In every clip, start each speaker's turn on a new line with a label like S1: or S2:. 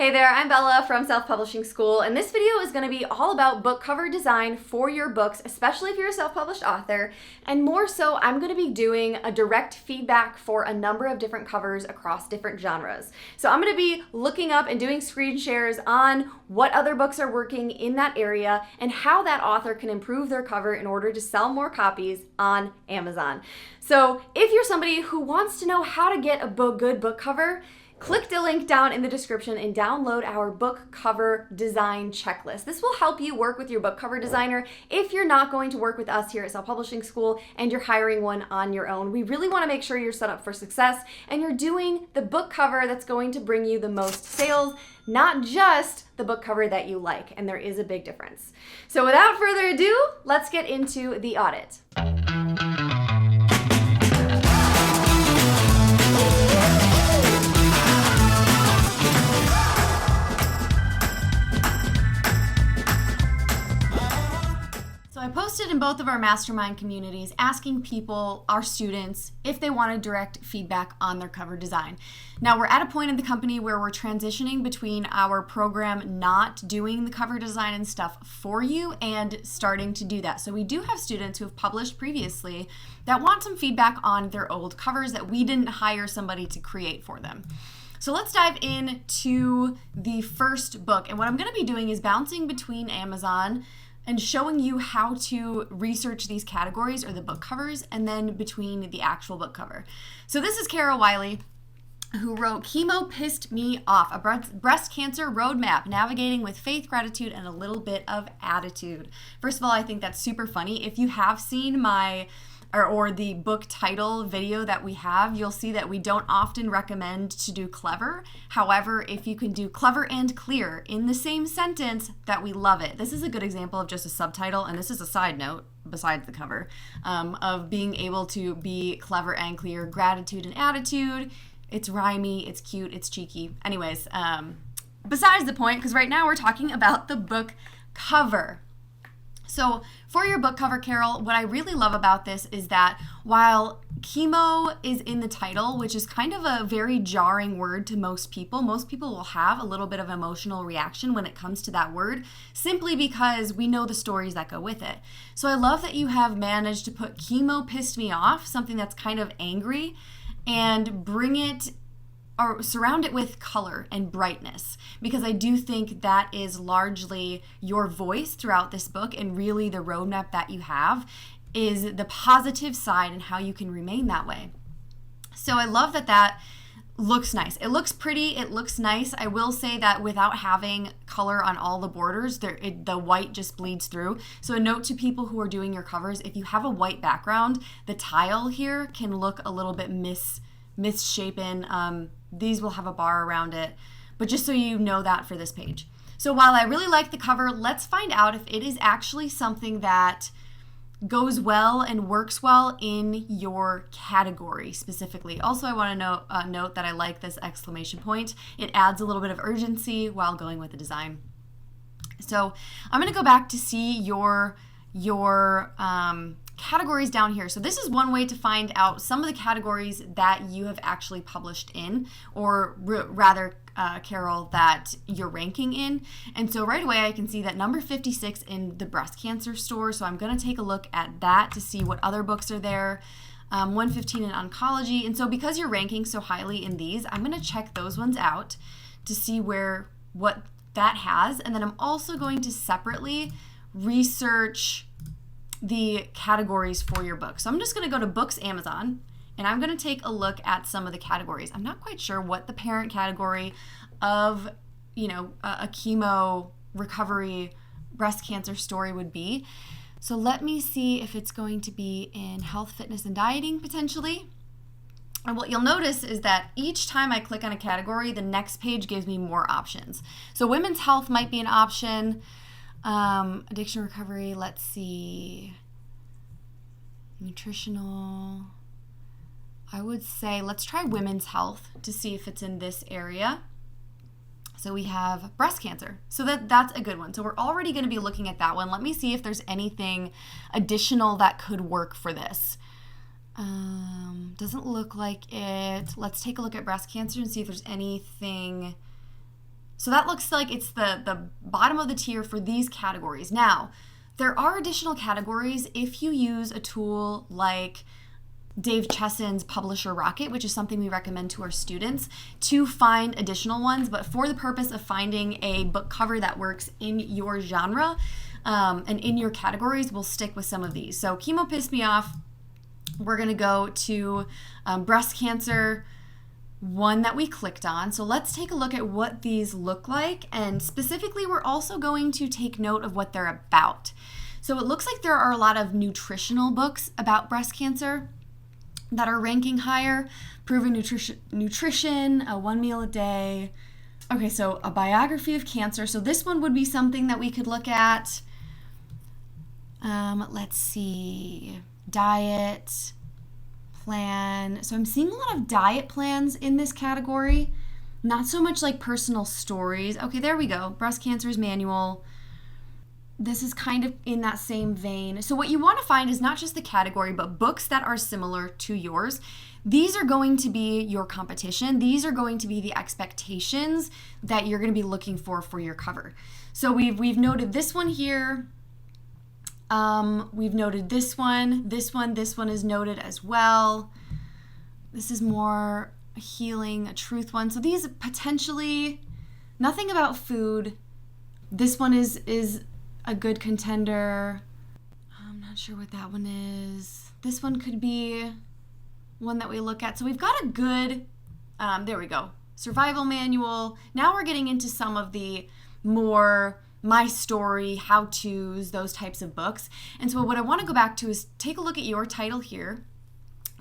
S1: Hey there, I'm Bella from Self-Publishing School, and this video is going to be all about book cover design for your books, especially if you're a self-published author, and more so, I'm going to be doing a direct feedback for a number of different covers across different genres. So I'm going to be looking up and doing screen shares on what other books are working in that area and how that author can improve their cover in order to sell more copies on Amazon. So if you're somebody who wants to know how to get a good book cover, click the link down in the description and download our book cover design checklist. This will help you work with your book cover designer if you're not going to work with us here at Self-Publishing School and you're hiring one on your own. We really want to make sure you're set up for success and you're doing the book cover that's going to bring you the most sales, not just the book cover that you like, and there is a big difference. So without further ado, let's get into the audit. I posted in both of our mastermind communities asking people, our students, if they wanted direct feedback on their cover design. Now we're at a point in the company where we're transitioning between our program not doing the cover design and stuff for you and starting to do that. So we do have students who have published previously that want some feedback on their old covers that we didn't hire somebody to create for them. So let's dive into the first book. And what I'm going to be doing is bouncing between Amazon and showing you how to research these categories or the book covers and then between the actual book cover. So this is Carol Wiley, who wrote Chemo Pissed Me Off, a breast cancer roadmap, navigating with faith, gratitude, and a little bit of attitude. First of all, I think that's super funny. If you have seen my or the book title video that we have, you'll see that we don't often recommend to do clever. However, if you can do clever and clear in the same sentence, that we love it. This is a good example of just a subtitle, and this is a side note besides the cover, of being able to be clever and clear, gratitude and attitude. It's rhymey, it's cute, it's cheeky. Anyways, besides the point, because right now we're talking about the book cover. So for your book cover, Carol, what I really love about this is that while chemo is in the title, which is kind of a very jarring word to most people will have a little bit of emotional reaction when it comes to that word, simply because we know the stories that go with it. So I love that you have managed to put chemo pissed me off, something that's kind of angry, and bring it or surround it with color and brightness, because I do think that is largely your voice throughout this book, and really the roadmap that you have is the positive side and how you can remain that way. So I love that that looks nice. It looks pretty, it looks nice. I will say that without having color on all the borders, the white just bleeds through. So a note to people who are doing your covers, if you have a white background, the tile here can look a little bit misshapen. These will have a bar around it, but just so you know that for this page. So while I really like the cover, let's find out if it is actually something that goes well and works well in your category specifically. Also, I want to note that I like this exclamation point. It adds a little bit of urgency while going with the design. So I'm going to go back to see your categories down here. So this is one way to find out some of the categories that you have actually published in, or rather, Carol, that you're ranking in. And so right away I can see that number 56 in the breast cancer store. So I'm going to take a look at that to see what other books are there. 115 in oncology. And so because you're ranking so highly in these, I'm going to check those ones out to see what that has. And then I'm also going to separately research the categories for your book. So I'm just going to go to Books Amazon, and I'm going to take a look at some of the categories. I'm not quite sure what the parent category of, a chemo recovery breast cancer story would be. So let me see if it's going to be in health, fitness, and dieting potentially. And what you'll notice is that each time I click on a category, the next page gives me more options. So women's health might be an option. Addiction recovery, let's see, nutritional, I would say let's try women's health to see if it's in this area. So we have breast cancer, so that's a good one. So we're already going to be looking at that one. Let me see if there's anything additional that could work for this. Doesn't look like it. Let's take a look at breast cancer and see if there's anything So that looks like it's the bottom of the tier for these categories. Now, there are additional categories if you use a tool like Dave Chesson's Publisher Rocket, which is something we recommend to our students to find additional ones. But for the purpose of finding a book cover that works in your genre and in your categories, we'll stick with some of these. So Chemo Pissed Me Off, we're going to go to breast cancer, one that we clicked on. So let's take a look at what these look like. And specifically, we're also going to take note of what they're about. So it looks like there are a lot of nutritional books about breast cancer that are ranking higher. Proven nutrition, a 1 meal a day. Okay, so a biography of cancer. So this one would be something that we could look at. Let's see, diet plan. So I'm seeing a lot of diet plans in this category, not so much like personal stories. Okay, there we go. Breast Cancer's Manual. This is kind of in that same vein. So what you want to find is not just the category, but books that are similar to yours. These are going to be your competition. These are going to be the expectations that you're going to be looking for your cover. So we've noted this one here. We've noted this one is noted as well. This is more a healing, a truth one. So these potentially, nothing about food. This one is a good contender. I'm not sure what that one is. This one could be one that we look at. So we've got a good, there we go, survival manual. Now we're getting into some of the more my story, how-tos, those types of books. And so what I want to go back to is take a look at your title here,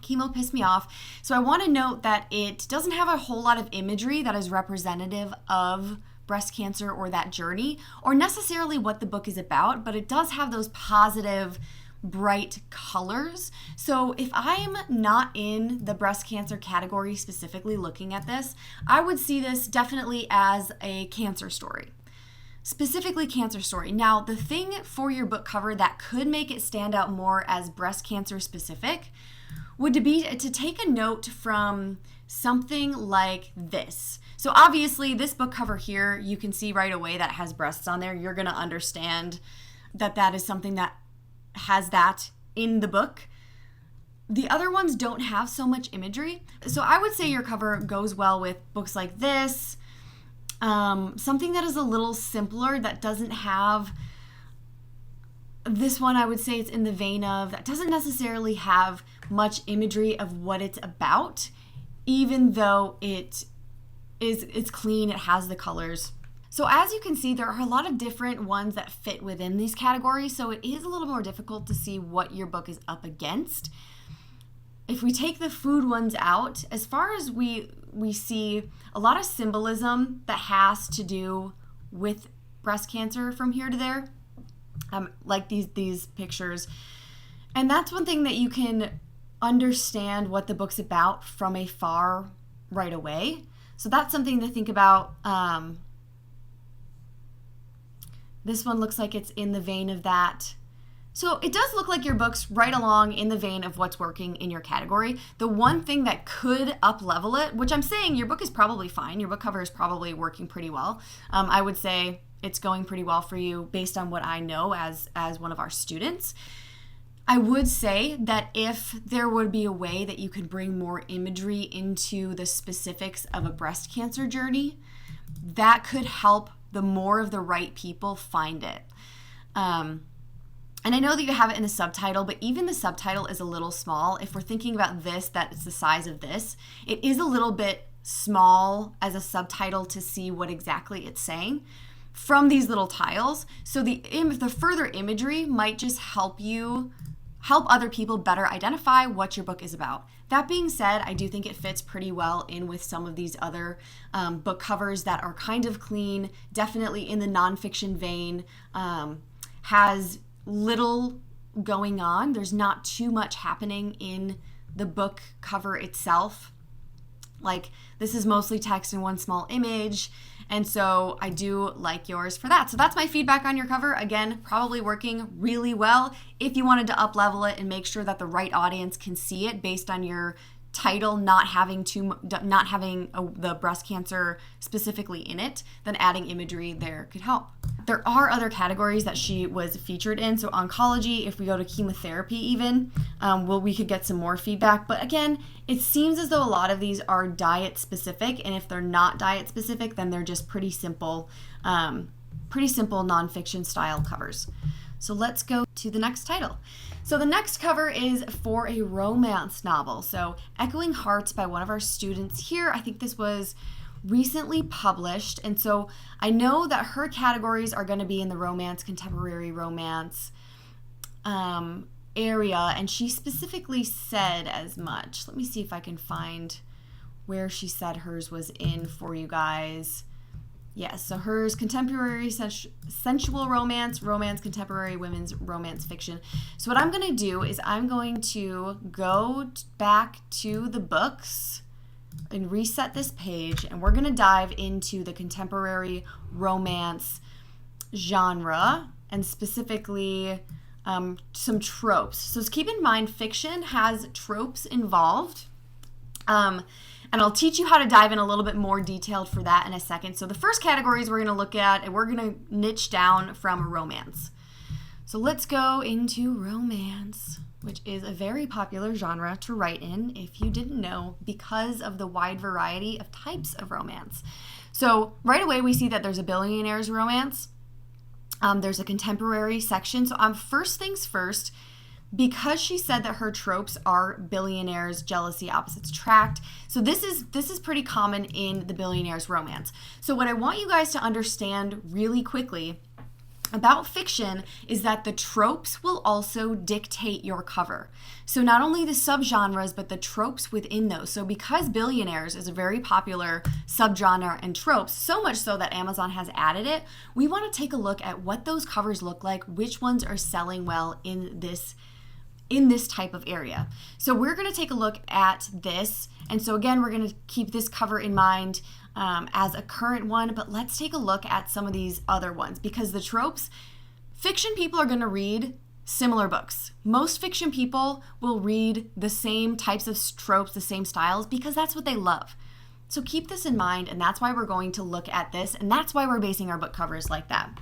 S1: Chemo Pissed Me Off. So I want to note that it doesn't have a whole lot of imagery that is representative of breast cancer or that journey, or necessarily what the book is about, but it does have those positive, bright colors. So if I'm not in the breast cancer category specifically looking at this, I would see this definitely as a cancer story. Specifically cancer story. Now, the thing for your book cover that could make it stand out more as breast cancer specific would be to take a note from something like this. So obviously this book cover here, you can see right away that it has breasts on there. You're going to understand that that is something that has that in the book. The other ones don't have so much imagery. So I would say your cover goes well with books like this. Something that is a little simpler, that doesn't have this one. I would say it's in the vein of that doesn't necessarily have much imagery of what it's about, even though it's clean, it has the colors. So as you can see, there are a lot of different ones that fit within these categories, so it is a little more difficult to see what your book is up against. If we take the food ones out, as far as we see a lot of symbolism that has to do with breast cancer from here to there, like these pictures. And that's one thing that you can understand what the book's about from afar right away. So that's something to think about. This one looks like it's in the vein of that. So it does look like your book's right along in the vein of what's working in your category. The one thing that could up-level it, which I'm saying your book is probably fine, your book cover is probably working pretty well. I would say it's going pretty well for you based on what I know as one of our students. I would say that if there would be a way that you could bring more imagery into the specifics of a breast cancer journey, that could help the more of the right people find it. And I know that you have it in the subtitle, but even the subtitle is a little small. If we're thinking about this, that it's the size of this, it is a little bit small as a subtitle to see what exactly it's saying from these little tiles. So the further imagery might just help other people better identify what your book is about. That being said, I do think it fits pretty well in with some of these other book covers that are kind of clean, definitely in the nonfiction vein, has little going on. There's not too much happening in the book cover itself. Like, this is mostly text and one small image, and so I do like yours for that. So that's my feedback on your cover. Again, probably working really well. If you wanted to up-level it and make sure that the right audience can see it based on your title not having the breast cancer specifically in it, then adding imagery there could help. There are other categories that she was featured in. So oncology, if we go to chemotherapy even, we could get some more feedback. But again, it seems as though a lot of these are diet specific. And if they're not diet specific, then they're just pretty simple nonfiction style covers. So let's go to the next title. So the next cover is for a romance novel. So Echoing Hearts by one of our students here. I think this was recently published. And so I know that her categories are going to be in the romance, contemporary romance area. And she specifically said as much. Let me see if I can find where she said hers was in for you guys. Yes, so hers, contemporary sensual romance, contemporary women's romance fiction. So what I'm going to do is I'm going to go back to the books and reset this page, and we're going to dive into the contemporary romance genre and specifically some tropes. So keep in mind, fiction has tropes involved. And I'll teach you how to dive in a little bit more detailed for that in a second. So the first categories we're going to look at, and we're going to niche down from romance. So let's go into romance, which is a very popular genre to write in, if you didn't know, because of the wide variety of types of romance. So right away we see that there's a billionaire's romance. There's a contemporary section. So first things first, because she said that her tropes are billionaires, jealousy, opposites attract. So this is pretty common in the billionaire's romance. So what I want you guys to understand really quickly about fiction is that the tropes will also dictate your cover. So not only the subgenres, but the tropes within those. So because billionaires is a very popular subgenre and tropes, so much so that Amazon has added it, we want to take a look at what those covers look like, which ones are selling well in this type of area. So we're going to take a look at this. And so again, we're going to keep this cover in mind as a current one, but let's take a look at some of these other ones, because the tropes, fiction people are going to read similar books. Most fiction people will read the same types of tropes, the same styles, because that's what they love. So keep this in mind, and that's why we're going to look at this, and that's why we're basing our book covers like that.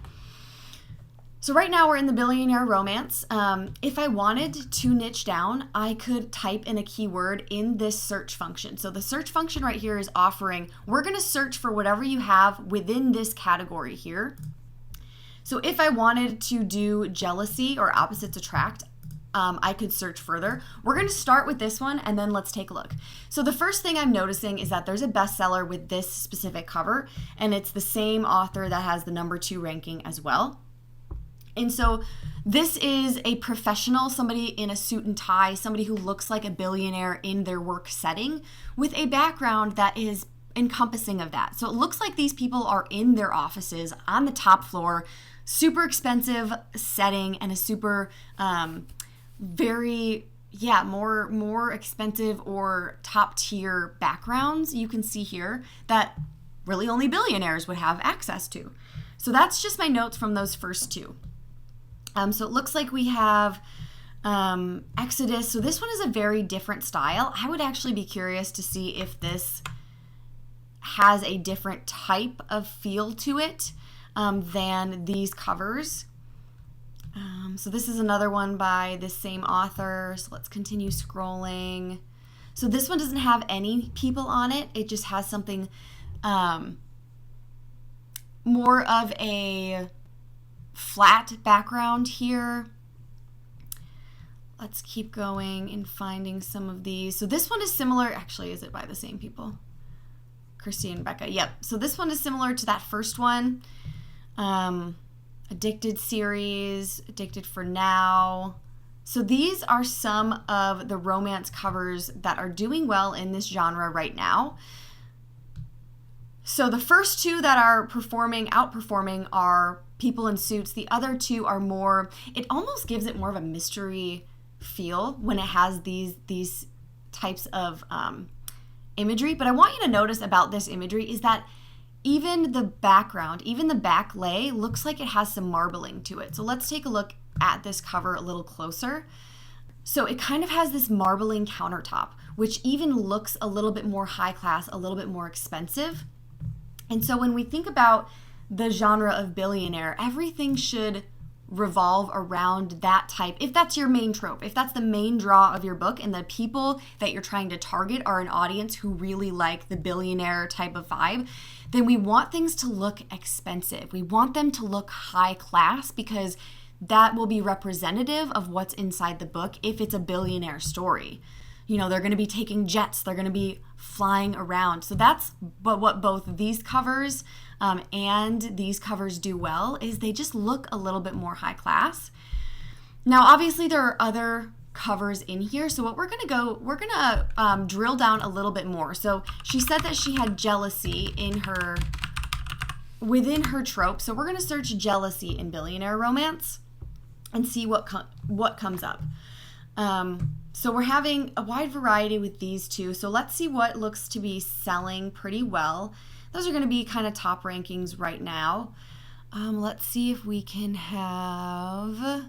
S1: So right now we're in the billionaire romance. If I wanted to niche down, I could type in a keyword in this search function. So the search function right here is offering, we're going to search for whatever you have within this category here. So if I wanted to do jealousy or opposites attract, I could search further. We're going to start with this one, and then let's take a look. So the first thing I'm noticing is that there's a bestseller with this specific cover, and it's the same author that has the #2 ranking as well. And so this is a professional, somebody in a suit and tie, somebody who looks like a billionaire in their work setting with a background that is encompassing of that. So it looks like these people are in their offices on the top floor, super expensive setting, and a super more expensive or top tier backgrounds you can see here that really only billionaires would have access to. So that's just my notes from those first two. So it looks like we have Exodus. So this one is a very different style. I would actually be curious to see if this has a different type of feel to it than these covers. So this is another one by the same author. So let's continue scrolling. So this one doesn't have any people on it. It just has something more of a flat background here. Let's keep going and finding some of these. So this one is similar. Actually, is it by the same people? Christy and Becca. Yep. So this one is similar to that first one. Addicted series, Addicted for Now. So these are some of the romance covers that are doing well in this genre right now. So the first two that are outperforming are People in Suits. The other two are more, it almost gives it more of a mystery feel when it has these types of imagery. But I want you to notice about this imagery is that even the background, even the back lay looks like it has some marbling to it. So let's take a look at this cover a little closer. So it kind of has this marbling countertop, which even looks a little bit more high class, a little bit more expensive. And so when we think about the genre of billionaire, everything should revolve around that type. If that's your main trope, if that's the main draw of your book and the people that you're trying to target are an audience who really like the billionaire type of vibe, then we want things to look expensive. We want them to look high class because that will be representative of what's inside the book if it's a billionaire story. You know, they're going to be taking jets, they're going to be flying around. So that's what both these covers and these covers do well, is they just look a little bit more high class. Now, obviously there are other covers in here. So what we're going to drill down a little bit more. So she said that she had jealousy within her trope. So we're going to search jealousy in billionaire romance and see what comes up. So we're having a wide variety with these two. So let's see what looks to be selling pretty well. Those are going to be kind of top rankings right now. Let's see if we can have,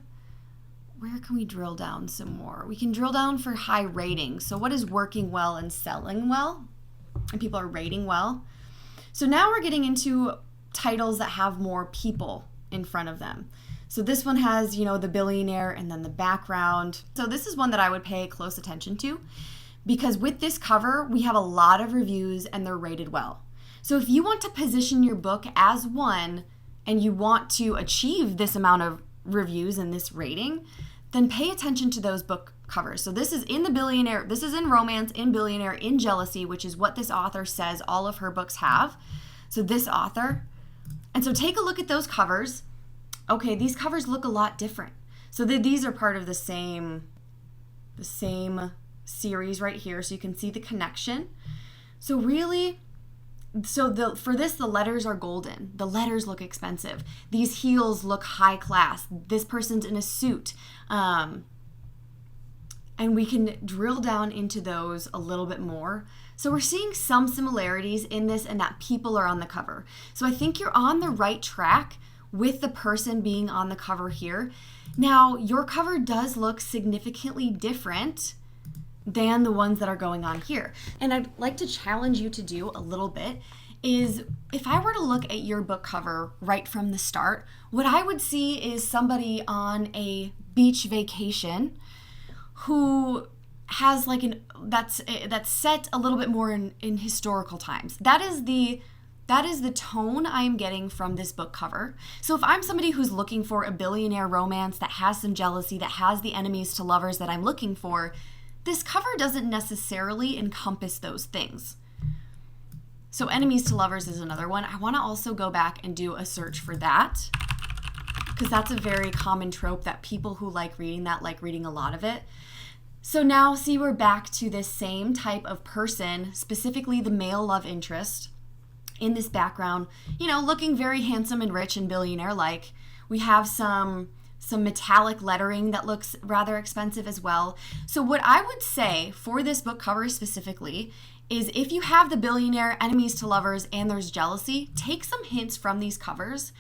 S1: where can we drill down some more? We can drill down for high ratings. So what is working well and selling well? And people are rating well. So now we're getting into titles that have more people in front of them. So this one has, you know, the billionaire and then the background. So this is one that I would pay close attention to because with this cover, we have a lot of reviews and they're rated well. So if you want to position your book as one and you want to achieve this amount of reviews and this rating, then pay attention to those book covers. So this is in the billionaire, this is in romance, in billionaire, in jealousy, which is what this author says all of her books have. So this author, and so take a look at those covers. Okay, these covers look a lot different. So these are part of the same series right here. So you can see the connection. So really, for this, the letters are golden. The letters look expensive. These heels look high class. This person's in a suit. And we can drill down into those a little bit more. So we're seeing some similarities in this and that people are on the cover. So I think you're on the right track with the person being on the cover here. Now, your cover does look significantly different than the ones that are going on here. And I'd like to challenge you to do a little bit is if I were to look at your book cover right from the start, what I would see is somebody on a beach vacation who has like that's set a little bit more in historical times. That is the tone I'm getting from this book cover. So if I'm somebody who's looking for a billionaire romance that has some jealousy, that has the enemies to lovers that I'm looking for, this cover doesn't necessarily encompass those things. So enemies to lovers is another one. I want to also go back and do a search for that because that's a very common trope that people who like reading that like reading a lot of it. So now see, we're back to this same type of person, specifically the male love interest in this background, you know, looking very handsome and rich and billionaire-like. We have some metallic lettering that looks rather expensive as well. So what I would say for this book cover specifically is if you have the billionaire, enemies to lovers, and there's jealousy, take some hints from these covers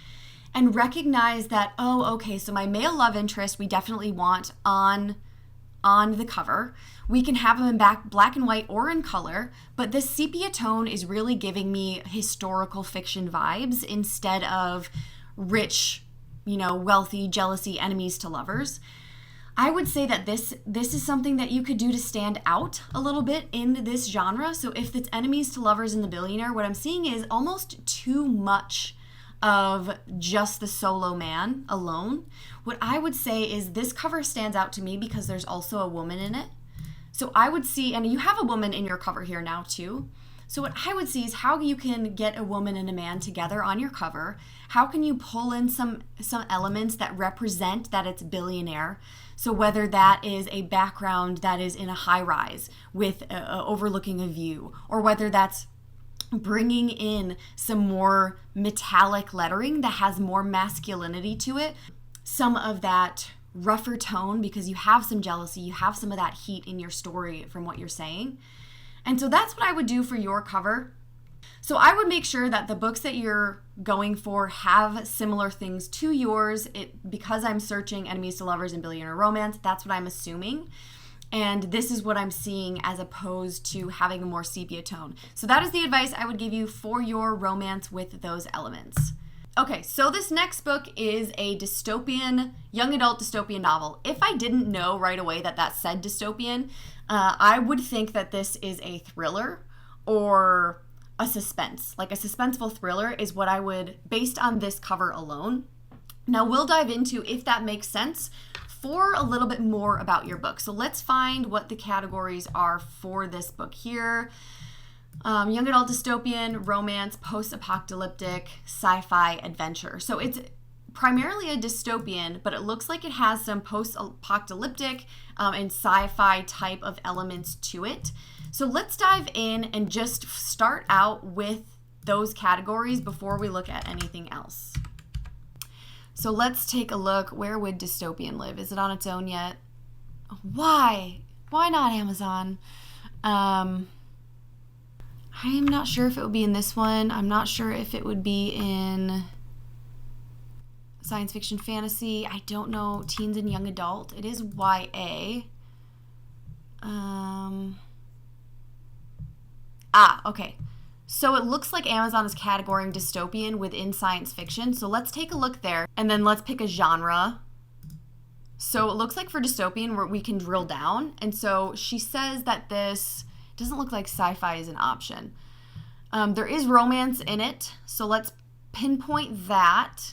S1: and recognize that, oh, okay, so my male love interest we definitely want on the cover. We can have them in black and white or in color, but this sepia tone is really giving me historical fiction vibes instead of rich, you know, wealthy, jealousy, enemies to lovers. I would say that this is something that you could do to stand out a little bit in this genre. So if it's enemies to lovers in the billionaire, what I'm seeing is almost too much of just the solo man alone. What I would say is this cover stands out to me because there's also a woman in it. So I would see, and you have a woman in your cover here now too. So what I would see is how you can get a woman and a man together on your cover. How can you pull in some elements that represent that it's billionaire? So whether that is a background that is in a high rise with overlooking a view, or whether that's bringing in some more metallic lettering that has more masculinity to it, some of that rougher tone because you have some jealousy, you have some of that heat in your story from what you're saying. And so that's what I would do for your cover. So I would make sure that the books that you're going for have similar things to yours. Because I'm searching enemies to lovers and billionaire romance, that's what I'm assuming. And this is what I'm seeing as opposed to having a more sepia tone. So that is the advice I would give you for your romance with those elements. Okay, so this next book is a dystopian, young adult dystopian novel. If I didn't know right away that that said dystopian, I would think that this is a thriller or a suspense. Like a suspenseful thriller is what I would, based on this cover alone. Now we'll dive into if that makes sense for a little bit more about your book. So let's find what the categories are for this book here. Young adult dystopian, romance, post-apocalyptic, sci-fi, adventure. So it's primarily a dystopian, but it looks like it has some post-apocalyptic and sci-fi type of elements to it. So let's dive in and just start out with those categories before we look at anything else. So let's take a look. Where would dystopian live? Is it on its own yet? Why? Why not Amazon? I am not sure if it would be in this one. I'm not sure if it would be in science fiction fantasy. I don't know. Teens and young adult. It is YA. Okay. So it looks like Amazon is categorizing dystopian within science fiction. So let's take a look there and then let's pick a genre. So it looks like for dystopian we can drill down. And so she says that this doesn't look like sci-fi is an option. There is romance in it. So let's pinpoint that.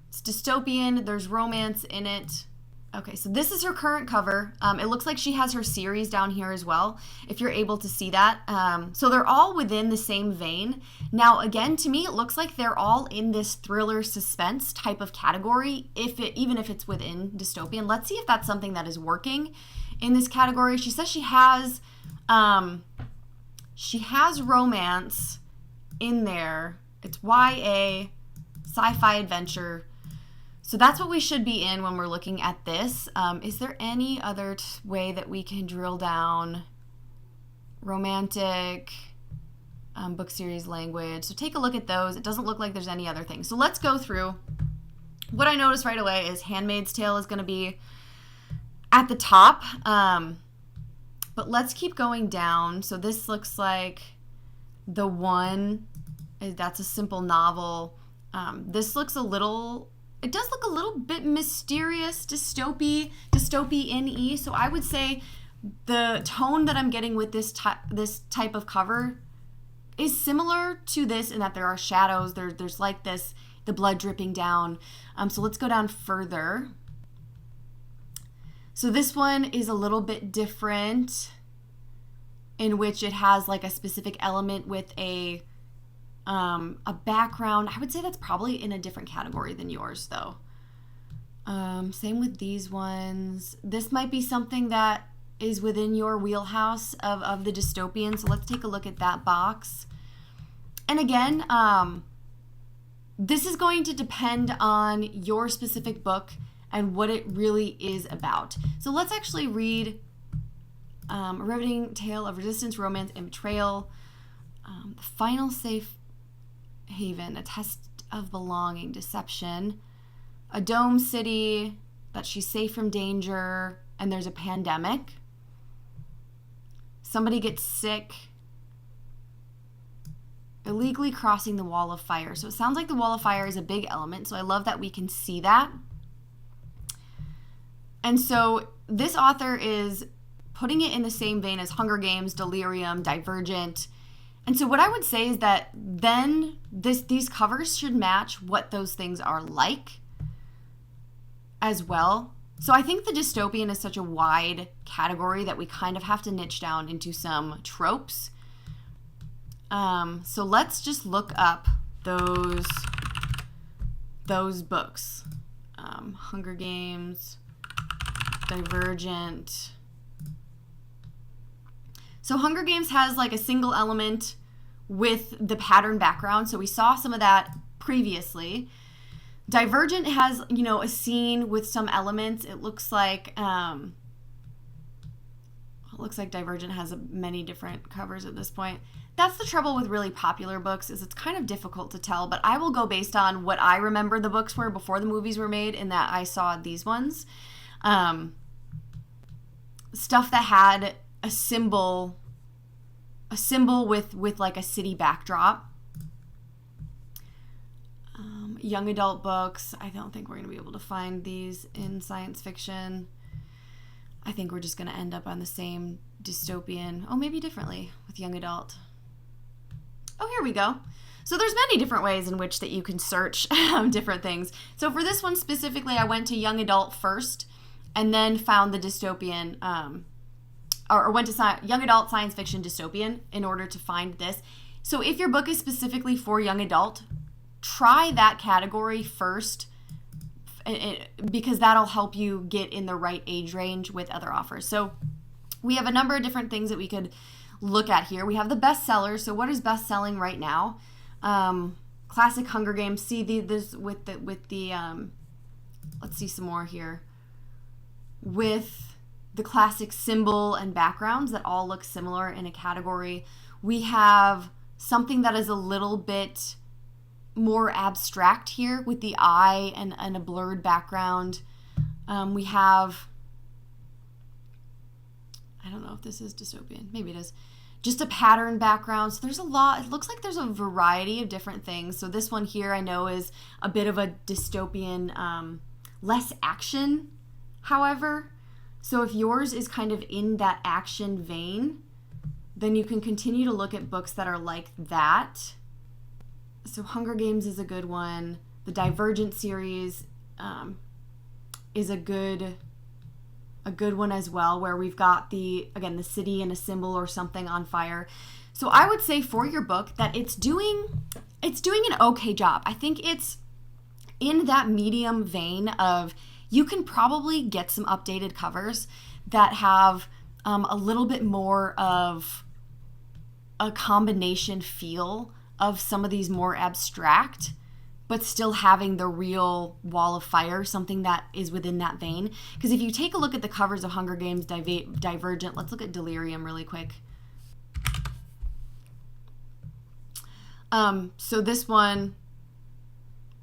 S1: It's dystopian. There's romance in it. Okay, so this is her current cover. It looks like she has her series down here as well, if you're able to see that. So they're all within the same vein. Now, again, to me, it looks like they're all in this thriller suspense type of category, even if it's within dystopian. Let's see if that's something that is working in this category. She says she has romance in there. It's YA, sci-fi adventure. So that's what we should be in when we're looking at this. Is there any other way that we can drill down? Romantic, book series, language. So take a look at those. It doesn't look like there's any other thing. So let's go through. What I noticed right away is Handmaid's Tale is going to be at the top. But let's keep going down. So this looks like The One. That's a simple novel. This looks it does look a little bit mysterious, dystopy-in-y. So I would say the tone that I'm getting with this type of cover is similar to this in that there are shadows. There's like this, the blood dripping down. So let's go down further. So this one is a little bit different in which it has like a specific element with a background. I would say that's probably in a different category than yours though. Same with these ones. This might be something that is within your wheelhouse of the dystopian. So let's take a look at that box. And again, this is going to depend on your specific book and what it really is about. So let's actually read A Riveting Tale of Resistance, Romance, and Betrayal. The Final Safe Haven, A Test of Belonging, Deception. A Dome City, that she's safe from danger, and there's a pandemic. Somebody gets sick. Illegally crossing the wall of fire. So it sounds like the wall of fire is a big element, so I love that we can see that. And so this author is putting it in the same vein as Hunger Games, Delirium, Divergent. And so what I would say is that then these covers should match what those things are like as well. So I think the dystopian is such a wide category that we kind of have to niche down into some tropes. So let's just look up those books. Hunger Games, Divergent. So Hunger Games has like a single element with the pattern background. So we saw some of that previously. Divergent has, a scene with some elements. It looks like Divergent has many different covers at this point. That's the trouble with really popular books, is it's kind of difficult to tell, but I will go based on what I remember the books were before the movies were made, in that I saw these ones. stuff that had a symbol with like a city backdrop. Young adult books. I don't think we're going to be able to find these in science fiction. I think we're just going to end up on the same dystopian, maybe differently with young adult. Oh, here we go. So there's many different ways in which that you can search different things. So for this one specifically, I went to young adult first and then found the dystopian, or went to young adult science fiction dystopian in order to find this. So if your book is specifically for young adult, try that category first, because that'll help you get in the right age range with other offers. So we have a number of different things that we could look at here. We have the bestsellers. So what is best selling right now? Classic Hunger Games. See this with the let's see some more here. With the classic symbol and backgrounds that all look similar in a category. We have something that is a little bit more abstract here with the eye and a blurred background. We have, I don't know if this is dystopian, maybe it is, just a pattern background. So there's a lot, it looks like there's a variety of different things. So this one here I know is a bit of a dystopian, less action, however. So if yours is kind of in that action vein, then you can continue to look at books that are like that. So Hunger Games is a good one. The Divergent series is a good one as well, where we've got the city and a symbol or something on fire. So I would say for your book that it's doing an okay job. I think it's in that medium vein of, you can probably get some updated covers that have a little bit more of a combination feel of some of these more abstract, but still having the real wall of fire, something that is within that vein. Because if you take a look at the covers of Hunger Games, Divergent, let's look at Delirium really quick. So this one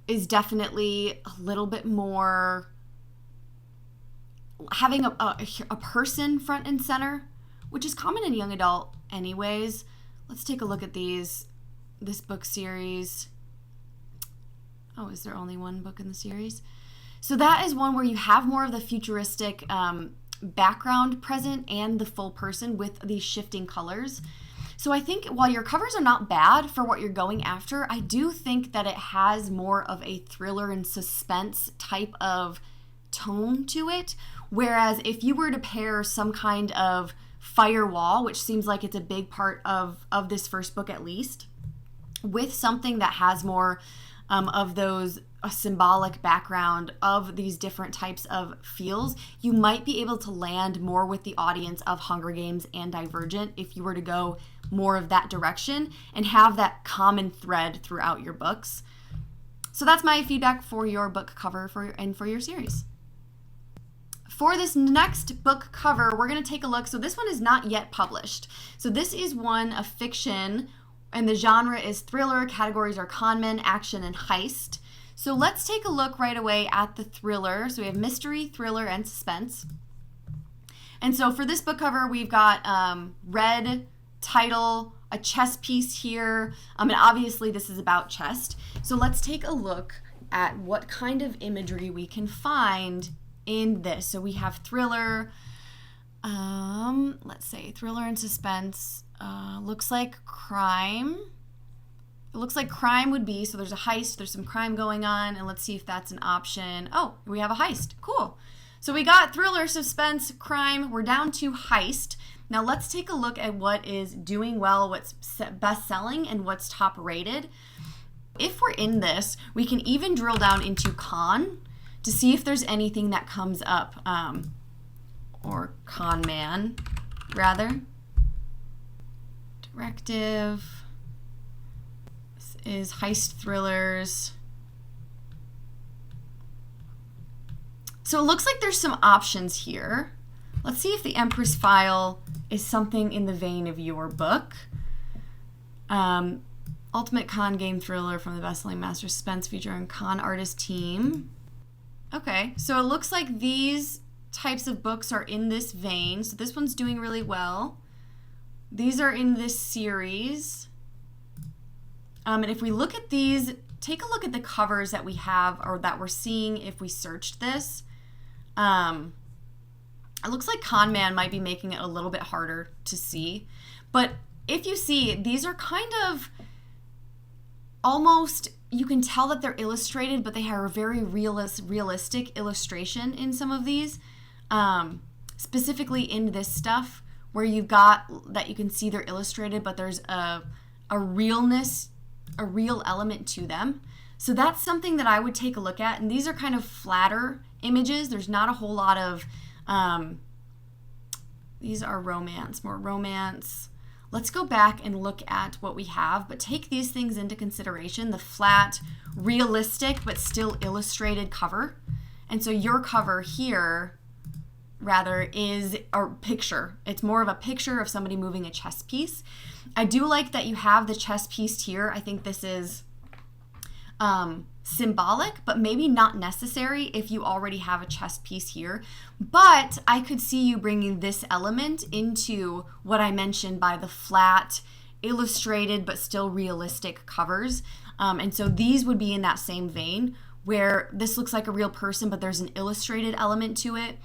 S1: is definitely a little bit more having a person front and center, which is common in young adult anyways. Let's take a look at this book series. Oh, is there only one book in the series? So that is one where you have more of the futuristic background present and the full person with these shifting colors. So I think while your covers are not bad for what you're going after, I do think that it has more of a thriller and suspense type of tone to it. Whereas if you were to pair some kind of firewall, which seems like it's a big part of this first book at least, with something that has more of those a symbolic background of these different types of feels, you might be able to land more with the audience of Hunger Games and Divergent if you were to go more of that direction and have that common thread throughout your books. So that's my feedback for your book cover for your series. For this next book cover, we're going to take a look. So this one is not yet published. So this is one of fiction, and the genre is thriller. Categories are conman, action, and heist. So let's take a look right away at the thriller. So we have mystery, thriller, and suspense. And so for this book cover, we've got red title, a chess piece here, and obviously this is about chess. So let's take a look at what kind of imagery we can find in this. So we have thriller, let's say thriller and suspense, looks like crime. It looks like crime would be, so there's a heist, there's some crime going on, and let's see if that's an option. Oh, we have a heist, cool. So we got thriller, suspense, crime, we're down to heist. Now let's take a look at what is doing well, what's best selling, and what's top rated. If we're in this, we can even drill down into con to see if there's anything that comes up, or con man, rather. Directive. This is heist thrillers. So it looks like there's some options here. Let's see if the Empress File is something in the vein of your book. Ultimate con game thriller from the best-selling master suspense featuring con artist team. Okay, so it looks like these types of books are in this vein. So this one's doing really well. These are in this series. And if we look at these, take a look at the covers that we have or that we're seeing if we searched this. It looks like Con Man might be making it a little bit harder to see. But if you see, these are kind of almost, you can tell that they're illustrated, but they have a very realistic illustration in some of these. Specifically in this stuff where you've got that you can see they're illustrated, but there's a realness, a real element to them. So that's something that I would take a look at. And these are kind of flatter images. There's not a whole lot of, these are romance, more romance. Let's go back and look at what we have, but take these things into consideration, the flat, realistic, but still illustrated cover. And so your cover here, rather, is a picture. It's more of a picture of somebody moving a chess piece. I do like that you have the chess piece here. I think this is symbolic, but maybe not necessary if you already have a chess piece here. But I could see you bringing this element into what I mentioned by the flat, illustrated, but still realistic covers. And so these would be in that same vein where this looks like a real person, but there's an illustrated element to it.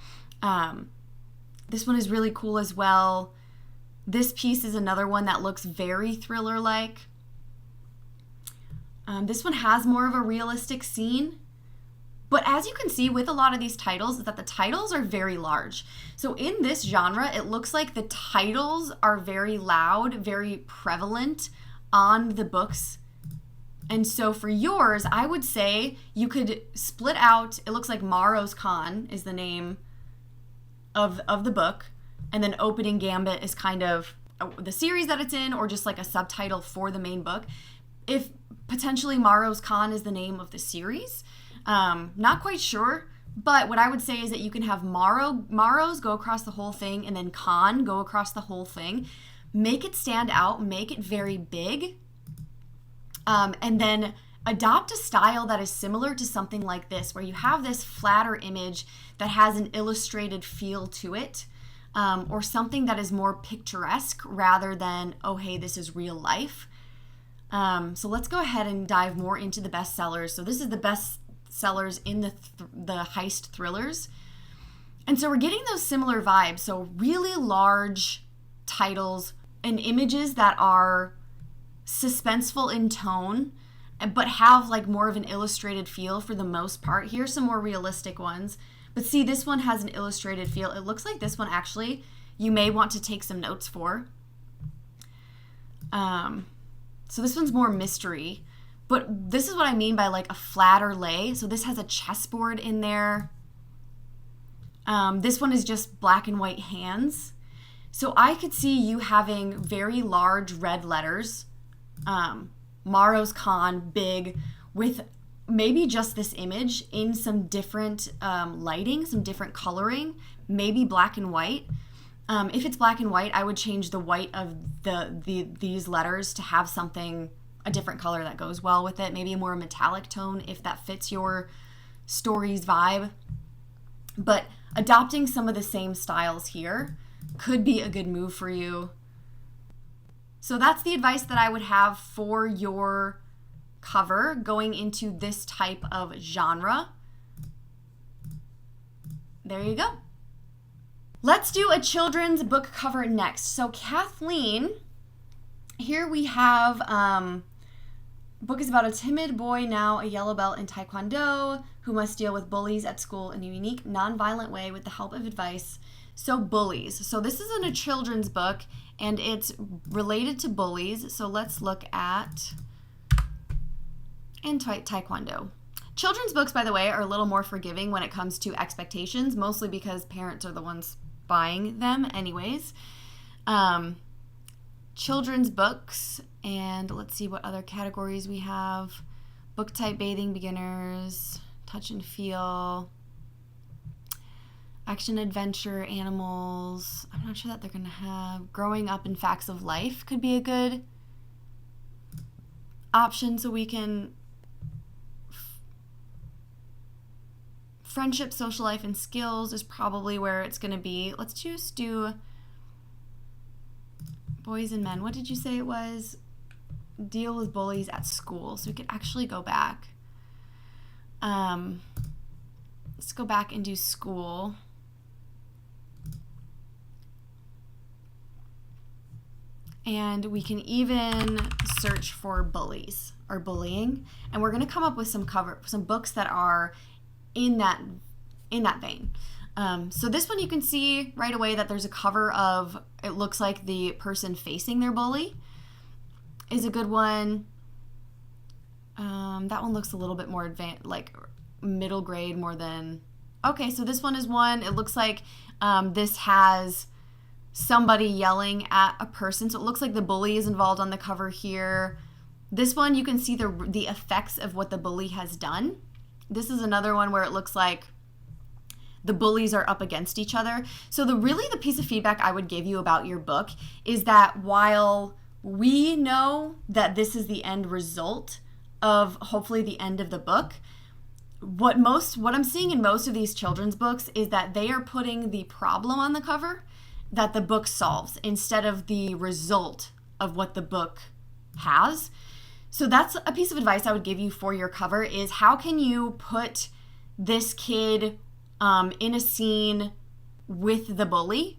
S1: This one is really cool as well. This piece is another one that looks very thriller-like. This one has more of a realistic scene. But as you can see with a lot of these titles, is that the titles are very large. So in this genre, it looks like the titles are very loud, very prevalent on the books. And so for yours, I would say you could split out, it looks like Morrow's Con is the name of the book. And then Opening Gambit is kind of the series that it's in, or just like a subtitle for the main book. If potentially Morrow's Con is the name of the series, not quite sure, but what I would say is that you can have Morrow's go across the whole thing and then Con go across the whole thing. Make it stand out, make it very big, and then adopt a style that is similar to something like this, where you have this flatter image that has an illustrated feel to it, or something that is more picturesque rather than, oh, hey, this is real life. So let's go ahead and dive more into the bestsellers. So this is the bestsellers in the heist thrillers. And so we're getting those similar vibes. So really large titles and images that are suspenseful in tone, but have like more of an illustrated feel for the most part. Here's some more realistic ones. But see, this one has an illustrated feel. It looks like this one actually you may want to take some notes for. So this one's more mystery, but this is what I mean by like a flatter lay. So this has a chessboard in there. This one is just black and white hands. So I could see you having very large red letters, Morrow's Con, big, with maybe just this image in some different lighting, some different coloring, maybe black and white. If it's black and white, I would change the white of these letters to have something, a different color that goes well with it, maybe a more metallic tone if that fits your story's vibe. But adopting some of the same styles here could be a good move for you. So that's the advice that I would have for your cover going into this type of genre. There you go. Let's do a children's book cover next. So Kathleen, here we have, book is about a timid boy, now a yellow belt in Taekwondo, who must deal with bullies at school in a unique, non-violent way with the help of advice. So bullies. So this isn't a children's book, and it's related to bullies. So let's look at Taekwondo. Children's books, by the way, are a little more forgiving when it comes to expectations, mostly because parents are the ones buying them anyways. Children's books, and let's see what other categories we have. Book type, bathing, beginners, touch and feel, action, adventure, animals. I'm not sure that they're going to have. Growing up in facts of life could be a good option, so we can friendship, social life, and skills is probably where it's going to be. Let's just do boys and men. What did you say it was? Deal with bullies at school. So we could actually go back. Let's go back and do school. And we can even search for bullies or bullying. And we're going to come up with some books that are in that vein. So this one you can see right away that there's a cover of, it looks like the person facing their bully is a good one. That one looks a little bit more advanced, like middle grade more than, okay, so this one is one. It looks like this has somebody yelling at a person. So it looks like the bully is involved on the cover here. This one, you can see the effects of what the bully has done. This is another one where it looks like the bullies are up against each other. So the piece of feedback I would give you about your book is that while we know that this is the end result of hopefully the end of the book, what I'm seeing in most of these children's books is that they are putting the problem on the cover that the book solves instead of the result of what the book has. So that's a piece of advice I would give you for your cover is how can you put this kid in a scene with the bully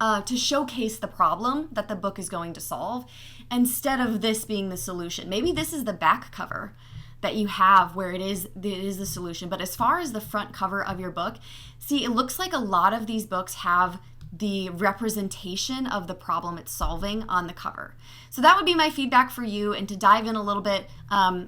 S1: to showcase the problem that the book is going to solve instead of this being the solution. Maybe this is the back cover that you have where it is the solution. But as far as the front cover of your book, see, it looks like a lot of these books have the representation of the problem it's solving on the cover. So that would be my feedback for you, and to dive in a little bit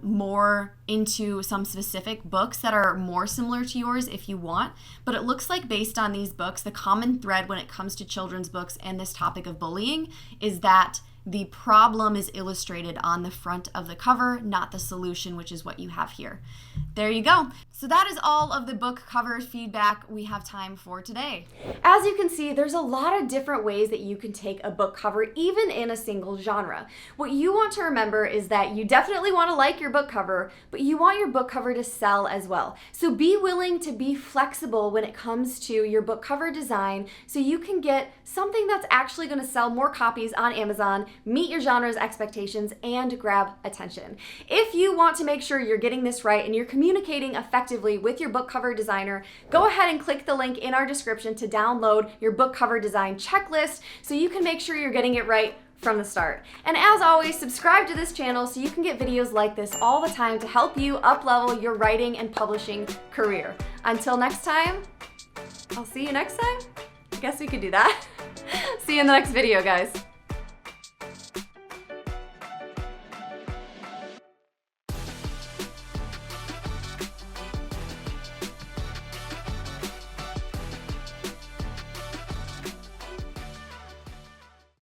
S1: more into some specific books that are more similar to yours if you want. But it looks like based on these books, the common thread when it comes to children's books and this topic of bullying is that the problem is illustrated on the front of the cover, not the solution, which is what you have here. There you go. So that is all of the book cover feedback we have time for today. As you can see, there's a lot of different ways that you can take a book cover, even in a single genre. What you want to remember is that you definitely want to like your book cover, but you want your book cover to sell as well. So be willing to be flexible when it comes to your book cover design so you can get something that's actually going to sell more copies on Amazon, meet your genre's expectations, and grab attention. If you want to make sure you're getting this right and you're communicating effectively with your book cover designer, go ahead and click the link in our description to download your book cover design checklist so you can make sure you're getting it right from the start. And as always, subscribe to this channel so you can get videos like this all the time to help you up-level your writing and publishing career. Until next time, I'll see you next time. I guess we could do that. See you in the next video, guys.